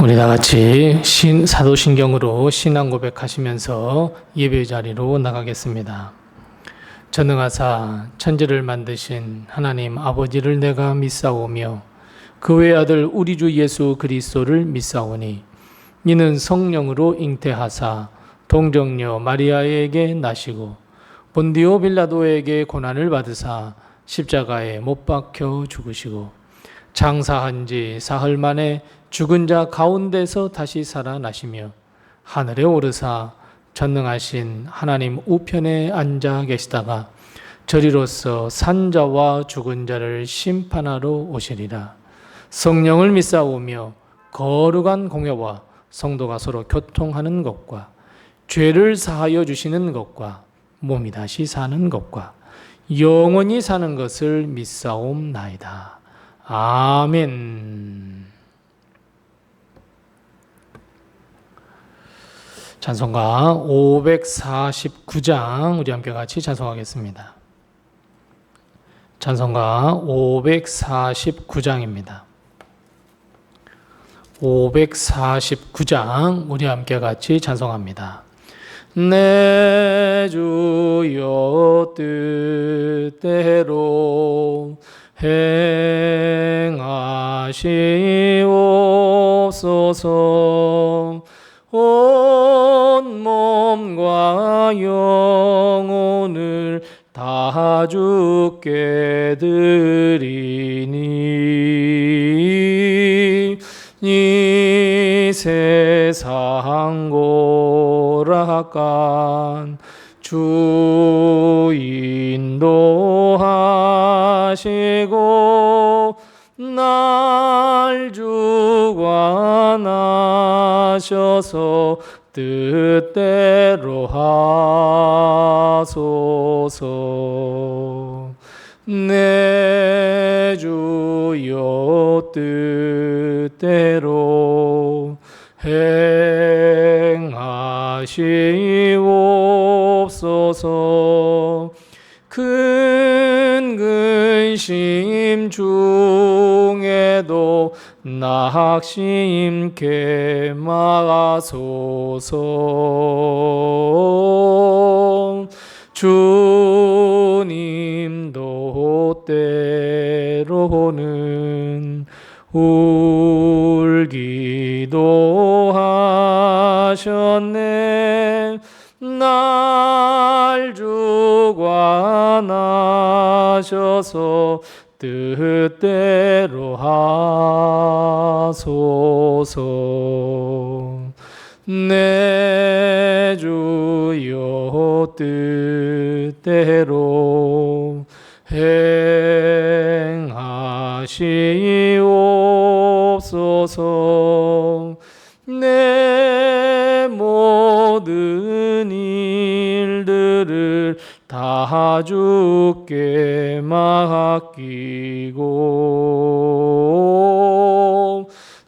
우리 다 같이 사도신경으로 신앙 고백하시면서 예배 자리로 나가겠습니다. 전능하사 천지를 만드신 하나님 아버지를 내가 믿사오며 그 외아들 우리 주 예수 그리스도를 믿사오니 이는 성령으로 잉태하사 동정녀 마리아에게 나시고 본디오 빌라도에게 고난을 받으사 십자가에 못 박혀 죽으시고 장사한 지 사흘 만에 죽은 자 가운데서 다시 살아나시며 하늘에 오르사 전능하신 하나님 우편에 앉아 계시다가 저리로서 산자와 죽은 자를 심판하러 오시리라. 성령을 믿사오며 거룩한 공회와 성도가 서로 교통하는 것과 죄를 사하여 주시는 것과 몸이 다시 사는 것과 영원히 사는 것을 믿사옵나이다. 아멘. 찬송가 549장 우리 함께 같이 찬송하겠습니다. 찬송가 549장입니다. 549장 우리 함께 같이 찬송합니다. 내 주여 뜻대로 행하시옵소서. 온 몸과 영혼을 다 주께 드리니 이 세상 고락간 주 인도하시고 날 주관하셔서 뜻대로 하소서. 내 주여 뜻대로 행하시옵소서. 큰 근심 중에도 낙심케 마소서. 주님도 때로는 울기도 하셨네. 날 주관하셔서 뜻대로 하소서. 내 주여 뜻대로 행하시옵소서. 내 모든 일들을 다 주께 맡기고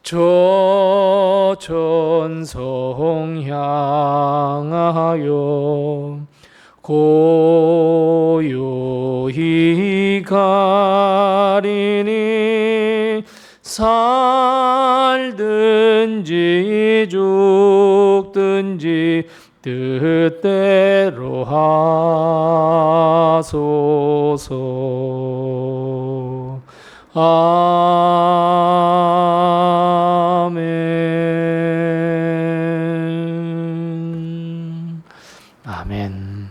저 천성 향하여 고요히 가리니 살든지 죽든지 뜻대로 하소서. 아멘. 아멘.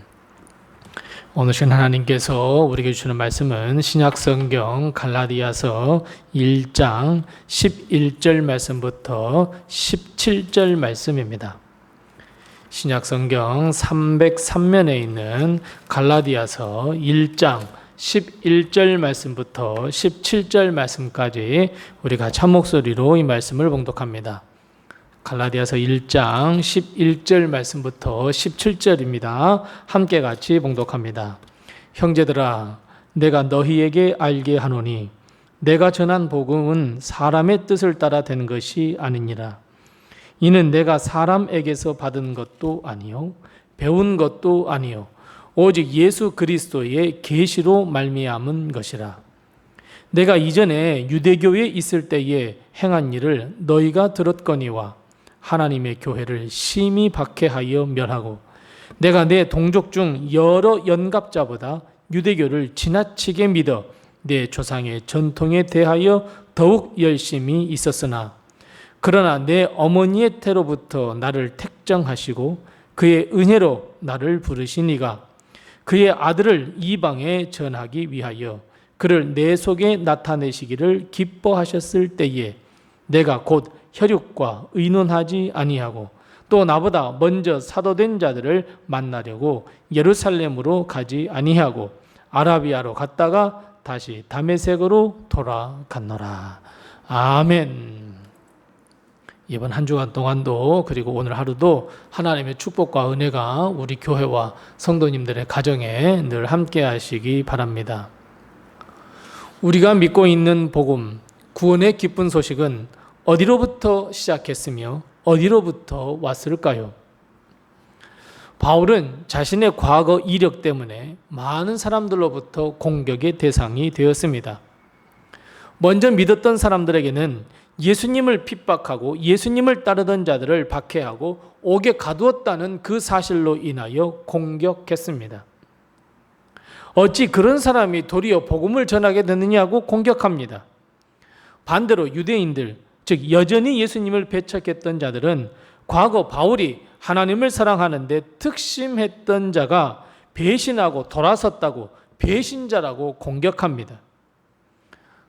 오늘 신 하나님께서 우리에게 주시는 말씀은 신약성경 갈라디아서 1장 11절 말씀부터 17절 말씀입니다. 신약성경 303면에 있는 갈라디아서 1장 11절 말씀부터 17절 말씀까지 우리가 같이 한 목소리로 이 말씀을 봉독합니다. 갈라디아서 1장 11절 말씀부터 17절입니다. 함께 같이 봉독합니다. 형제들아, 내가 너희에게 알게 하노니 내가 전한 복음은 사람의 뜻을 따라 된 것이 아니니라. 이는 내가 사람에게서 받은 것도 아니요 배운 것도 아니요 오직 예수 그리스도의 계시로 말미암은 것이라. 내가 이전에 유대교에 있을 때에 행한 일을 너희가 들었거니와 하나님의 교회를 심히 박해하여 멸하고 내가 내 동족 중 여러 연갑자보다 유대교를 지나치게 믿어 내 조상의 전통에 대하여 더욱 열심히 있었으나 그러나 내 어머니의 태로부터 나를 택정하시고 그의 은혜로 나를 부르시니가 그의 아들을 이방에 전하기 위하여 그를 내 속에 나타내시기를 기뻐하셨을 때에 내가 곧 혈육과 의논하지 아니하고 또 나보다 먼저 사도된 자들을 만나려고 예루살렘으로 가지 아니하고 아라비아로 갔다가 다시 다메섹으로 돌아갔노라. 아멘. 이번 한 주간 동안도 그리고 오늘 하루도 하나님의 축복과 은혜가 우리 교회와 성도님들의 가정에 늘 함께 하시기 바랍니다. 우리가 믿고 있는 복음, 구원의 기쁜 소식은 어디로부터 시작했으며 어디로부터 왔을까요? 바울은 자신의 과거 이력 때문에 많은 사람들로부터 공격의 대상이 되었습니다. 먼저 믿었던 사람들에게는 예수님을 핍박하고 예수님을 따르던 자들을 박해하고 옥에 가두었다는 그 사실로 인하여 공격했습니다. 어찌 그런 사람이 도리어 복음을 전하게 되느냐고 공격합니다. 반대로 유대인들, 즉 여전히 예수님을 배척했던 자들은 과거 바울이 하나님을 사랑하는데 특심했던 자가 배신하고 돌아섰다고 배신자라고 공격합니다.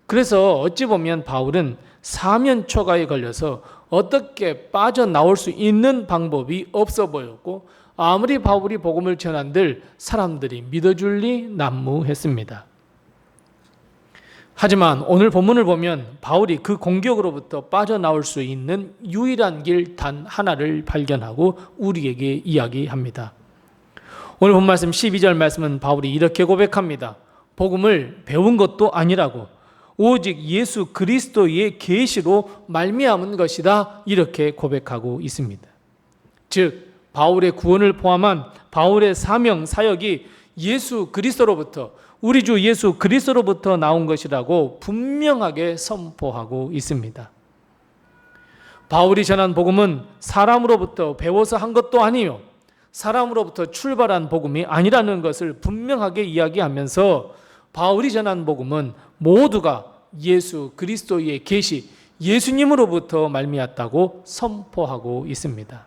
그래서 어찌 보면 바울은 사면초가에 걸려서 어떻게 빠져나올 수 있는 방법이 없어 보였고 아무리 바울이 복음을 전한들 사람들이 믿어줄리 난무했습니다. 하지만 오늘 본문을 보면 바울이 그 공격으로부터 빠져나올 수 있는 유일한 길 단 하나를 발견하고 우리에게 이야기합니다. 오늘 본 말씀 12절 말씀은 바울이 이렇게 고백합니다. 복음을 배운 것도 아니라고 오직 예수 그리스도의 계시로 말미암은 것이다 이렇게 고백하고 있습니다. 즉 바울의 구원을 포함한 바울의 사명 사역이 예수 그리스도로부터 우리 주 예수 그리스도로부터 나온 것이라고 분명하게 선포하고 있습니다. 바울이 전한 복음은 사람으로부터 배워서 한 것도 아니요 사람으로부터 출발한 복음이 아니라는 것을 분명하게 이야기하면서 바울이 전한 복음은 모두가 예수 그리스도의 계시 예수님으로부터 말미암았다고 선포하고 있습니다.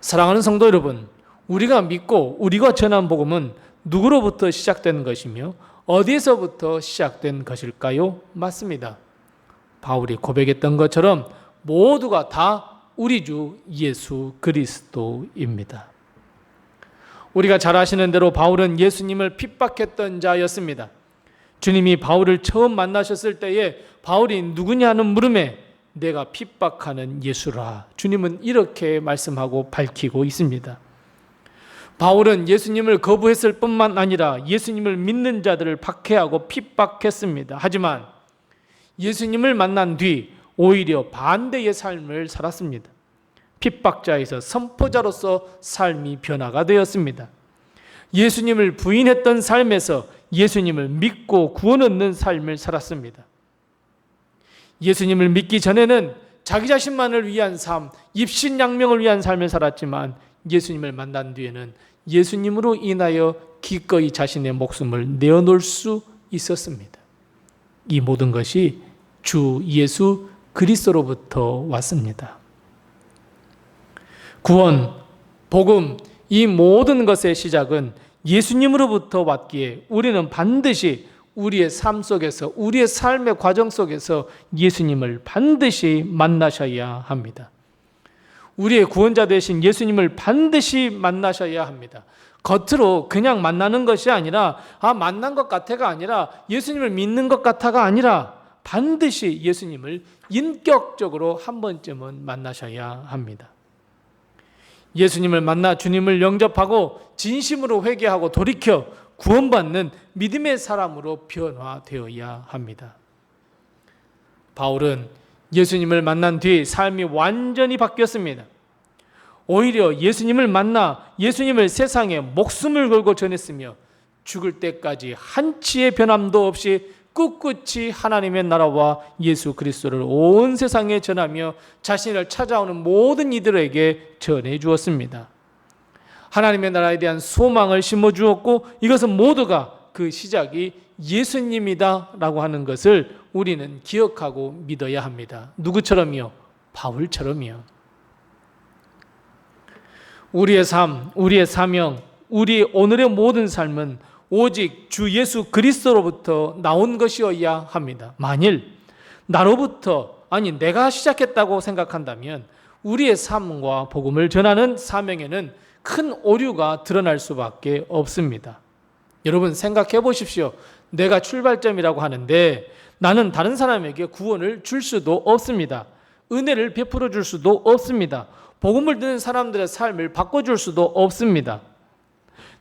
사랑하는 성도 여러분, 우리가 믿고 우리가 전한 복음은 누구로부터 시작된 것이며 어디에서부터 시작된 것일까요? 맞습니다. 바울이 고백했던 것처럼 모두가 다 우리 주 예수 그리스도입니다. 우리가 잘 아시는 대로 바울은 예수님을 핍박했던 자였습니다. 주님이 바울을 처음 만나셨을 때에 바울이 누구냐는 물음에 내가 핍박하는 예수라. 주님은 이렇게 말씀하고 밝히고 있습니다. 바울은 예수님을 거부했을 뿐만 아니라 예수님을 믿는 자들을 박해하고 핍박했습니다. 하지만 예수님을 만난 뒤 오히려 반대의 삶을 살았습니다. 핍박자에서 선포자로서 삶이 변화가 되었습니다. 예수님을 부인했던 삶에서 예수님을 믿고 구원 얻는 삶을 살았습니다. 예수님을 믿기 전에는 자기 자신만을 위한 삶, 입신양명을 위한 삶을 살았지만 예수님을 만난 뒤에는 예수님으로 인하여 기꺼이 자신의 목숨을 내어놓을 수 있었습니다. 이 모든 것이 주 예수 그리스도로부터 왔습니다. 구원, 복음, 이 모든 것의 시작은 예수님으로부터 왔기에 우리는 반드시 우리의 삶 속에서 우리의 삶의 과정 속에서 예수님을 반드시 만나셔야 합니다. 우리의 구원자 되신 예수님을 반드시 만나셔야 합니다. 겉으로 그냥 만나는 것이 아니라 만난 것 같아가 아니라 예수님을 믿는 것 같아가 아니라 반드시 예수님을 인격적으로 한 번쯤은 만나셔야 합니다. 예수님을 만나 주님을 영접하고 진심으로 회개하고 돌이켜 구원받는 믿음의 사람으로 변화되어야 합니다. 바울은 예수님을 만난 뒤 삶이 완전히 바뀌었습니다. 오히려 예수님을 만나 예수님을 세상에 목숨을 걸고 전했으며 죽을 때까지 한치의 변함도 없이 꿋꿋이 하나님의 나라와 예수 그리스도를 온 세상에 전하며 자신을 찾아오는 모든 이들에게 전해 주었습니다. 하나님의 나라에 대한 소망을 심어 주었고 이것은 모두가 그 시작이 예수님이다 라고 하는 것을 우리는 기억하고 믿어야 합니다. 누구처럼요? 바울처럼요. 우리의 삶, 우리의 사명, 우리 오늘의 모든 삶은 오직 주 예수 그리스도로부터 나온 것이어야 합니다. 만일 나로부터, 아니 내가 시작했다고 생각한다면 우리의 삶과 복음을 전하는 사명에는 큰 오류가 드러날 수밖에 없습니다. 여러분 생각해 보십시오. 내가 출발점이라고 하는데 나는 다른 사람에게 구원을 줄 수도 없습니다. 은혜를 베풀어 줄 수도 없습니다. 복음을 듣는 사람들의 삶을 바꿔줄 수도 없습니다.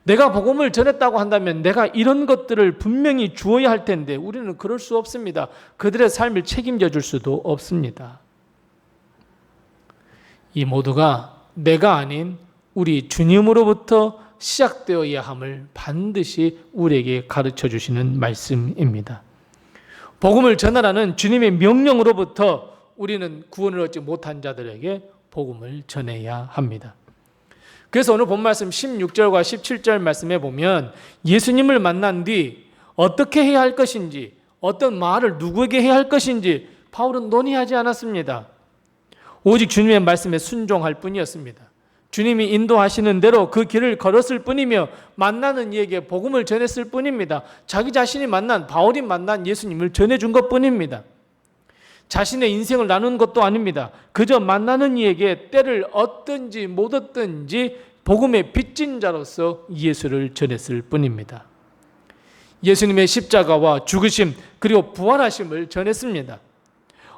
내가 복음을 전했다고 한다면 내가 이런 것들을 분명히 주어야 할 텐데 우리는 그럴 수 없습니다. 그들의 삶을 책임져 줄 수도 없습니다. 이 모두가 내가 아닌 우리 주님으로부터 시작되어야 함을 반드시 우리에게 가르쳐 주시는 말씀입니다. 복음을 전하라는 주님의 명령으로부터 우리는 구원을 얻지 못한 자들에게 복음을 전해야 합니다. 그래서 오늘 본 말씀 16절과 17절 말씀에 보면 예수님을 만난 뒤 어떻게 해야 할 것인지, 어떤 말을 누구에게 해야 할 것인지 바울은 논의하지 않았습니다. 오직 주님의 말씀에 순종할 뿐이었습니다. 주님이 인도하시는 대로 그 길을 걸었을 뿐이며 만나는 이에게 복음을 전했을 뿐입니다. 자기 자신이 바울이 만난 예수님을 전해준 것뿐입니다. 자신의 인생을 나눈 것도 아닙니다. 그저 만나는 이에게 때를 얻든지 못 얻든지 복음의 빚진 자로서 예수를 전했을 뿐입니다. 예수님의 십자가와 죽으심 그리고 부활하심을 전했습니다.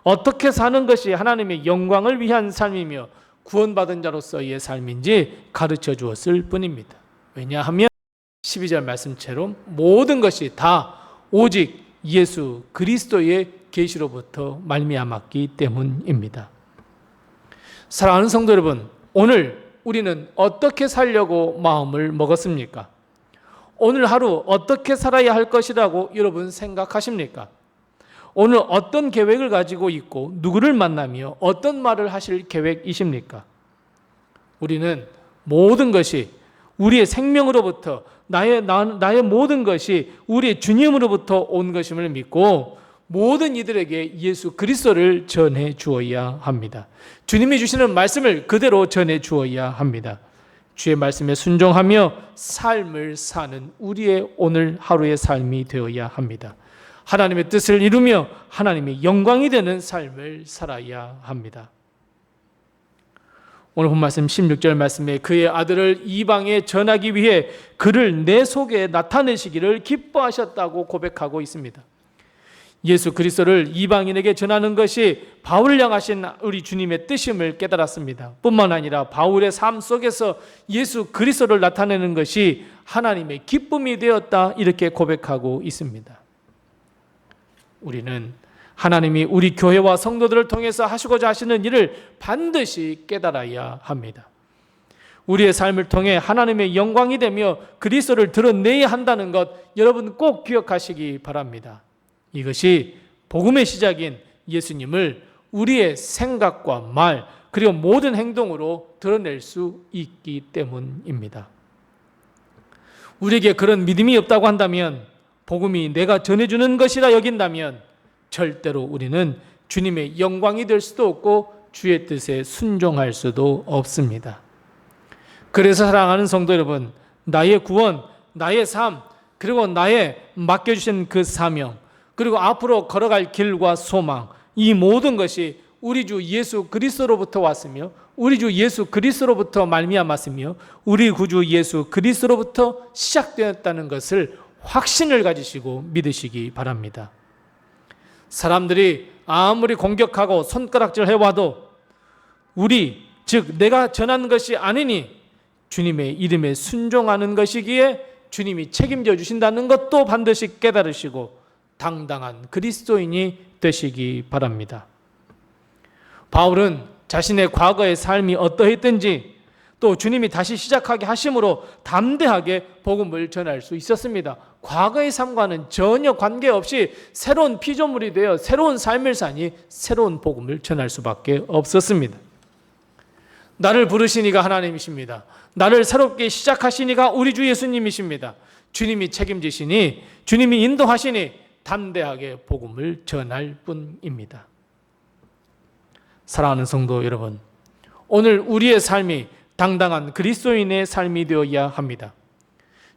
어떻게 사는 것이 하나님의 영광을 위한 삶이며 구원받은 자로서의 삶인지 가르쳐 주었을 뿐입니다. 왜냐하면 12절 말씀처럼 모든 것이 다 오직 예수 그리스도의 계시로부터 말미암았기 때문입니다. 사랑하는 성도 여러분, 오늘 우리는 어떻게 살려고 마음을 먹었습니까? 오늘 하루 어떻게 살아야 할 것이라고 여러분 생각하십니까? 오늘 어떤 계획을 가지고 있고 누구를 만나며 어떤 말을 하실 계획이십니까? 우리는 모든 것이 우리의 생명으로부터 나의 모든 것이 우리의 주님으로부터 온 것임을 믿고 모든 이들에게 예수 그리스도를 전해 주어야 합니다. 주님이 주시는 말씀을 그대로 전해 주어야 합니다. 주의 말씀에 순종하며 삶을 사는 우리의 오늘 하루의 삶이 되어야 합니다. 하나님의 뜻을 이루며 하나님의 영광이 되는 삶을 살아야 합니다. 오늘 본 말씀 16절 말씀에 그의 아들을 이방에 전하기 위해 그를 내 속에 나타내시기를 기뻐하셨다고 고백하고 있습니다. 예수 그리스도를 이방인에게 전하는 것이 바울을 향하신 우리 주님의 뜻임을 깨달았습니다. 뿐만 아니라 바울의 삶 속에서 예수 그리스도를 나타내는 것이 하나님의 기쁨이 되었다 이렇게 고백하고 있습니다. 우리는 하나님이 우리 교회와 성도들을 통해서 하시고자 하시는 일을 반드시 깨달아야 합니다. 우리의 삶을 통해 하나님의 영광이 되며 그리스도를 드러내야 한다는 것 여러분 꼭 기억하시기 바랍니다. 이것이 복음의 시작인 예수님을 우리의 생각과 말 그리고 모든 행동으로 드러낼 수 있기 때문입니다. 우리에게 그런 믿음이 없다고 한다면 복음이 내가 전해주는 것이라 여긴다면 절대로 우리는 주님의 영광이 될 수도 없고 주의 뜻에 순종할 수도 없습니다. 그래서 사랑하는 성도 여러분, 나의 구원, 나의 삶, 그리고 나의 맡겨주신 그 사명, 그리고 앞으로 걸어갈 길과 소망, 이 모든 것이 우리 주 예수 그리스도로부터 왔으며 우리 주 예수 그리스도로부터 말미암았으며 우리 구주 예수 그리스도로부터 시작되었다는 것을 확신을 가지시고 믿으시기 바랍니다. 사람들이 아무리 공격하고 손가락질 해와도 즉 내가 전한 것이 아니니 주님의 이름에 순종하는 것이기에 주님이 책임져 주신다는 것도 반드시 깨달으시고 당당한 그리스도인이 되시기 바랍니다. 바울은 자신의 과거의 삶이 어떠했든지 또 주님이 다시 시작하게 하심으로 담대하게 복음을 전할 수 있었습니다. 과거의 삶과는 전혀 관계없이 새로운 피조물이 되어 새로운 삶을 사니 새로운 복음을 전할 수밖에 없었습니다. 나를 부르시니가 하나님이십니다. 나를 새롭게 시작하시니가 우리 주 예수님이십니다. 주님이 책임지시니, 주님이 인도하시니 담대하게 복음을 전할 뿐입니다. 사랑하는 성도 여러분, 오늘 우리의 삶이 당당한 그리스도인의 삶이 되어야 합니다.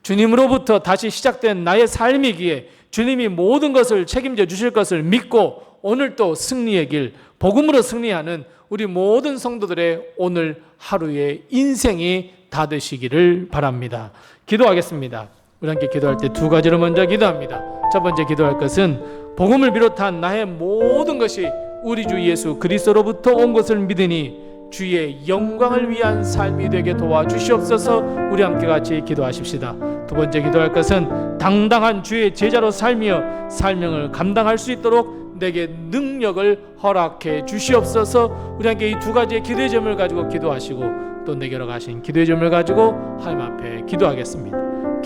주님으로부터 다시 시작된 나의 삶이기에 주님이 모든 것을 책임져 주실 것을 믿고 오늘 또 승리의 길, 복음으로 승리하는 우리 모든 성도들의 오늘 하루의 인생이 다 되시기를 바랍니다. 기도하겠습니다. 우리 함께 기도할 때 두 가지로 먼저 기도합니다. 첫 번째 기도할 것은 복음을 비롯한 나의 모든 것이 우리 주 예수 그리스도로부터 온 것을 믿으니 주의 영광을 위한 삶이 되게 도와주시옵소서. 우리 함께 같이 기도하십시다. 두 번째 기도할 것은 당당한 주의 제자로 살며 사명을 감당할 수 있도록 내게 능력을 허락해 주시옵소서. 우리 함께 이 두 가지의 기도의 점을 가지고 기도하시고 또 내게로 가신 기도의 점을 가지고 하나님 앞에 기도하겠습니다.